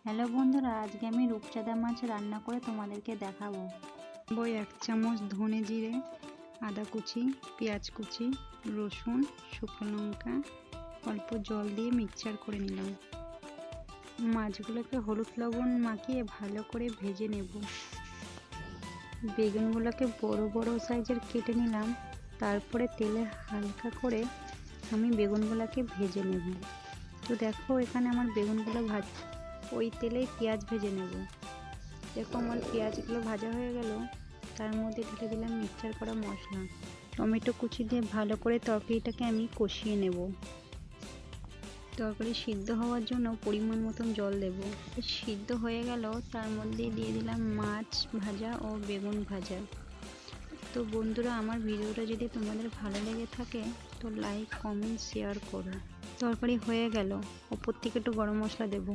Hello বন্ধুরা, আজকে আমি রূপচাঁদা মাছ রান্না করে তোমাদেরকে দেখাবো। ওই 1 চামচ ধনে জিরে, আদা কুচি, পেঁয়াজ কুচি, রসুন, শুকনো লঙ্কা, অল্প জল দিয়ে মিক্সচার করে নিলাম। মাছগুলোকে হলুদ লবণ মাখিয়ে ভালো করে ভেজে নেব। বেগুনগুলোকে বড় বড় সাইজের কেটে নিলাম। তারপরে তেলে হালকা করে আমি বেগুনগুলোকে ভেজে নেব। তো দেখো, এখানে আমার বেগুনগুলো ওই তেলেই পেঁয়াজ ভেজে নেব। দেখো আমার পেঁয়াজগুলো ভাজা হয়ে গেল। তার মধ্যে ঢেলে দিলাম মিক্সচার করা মশলা, টমেটো কুচি দিয়ে ভালো করে তরকারিটাকে আমি কষিয়ে নেব। তরকারি সিদ্ধ হওয়ার জন্য পরিমাণ মতন জল দেব। সিদ্ধ হয়ে গেল, তার মধ্যে দিয়ে দিলাম মাছ ভাজা ও বেগুন ভাজা। তো বন্ধুরা, আমার ভিডিওটা যদি তোমাদের ভালো লেগে থাকে তো লাইক, কমেন্ট, শেয়ার করো। তরকারি হয়ে গেল, ওপর থেকে একটু গরম মশলা দেব।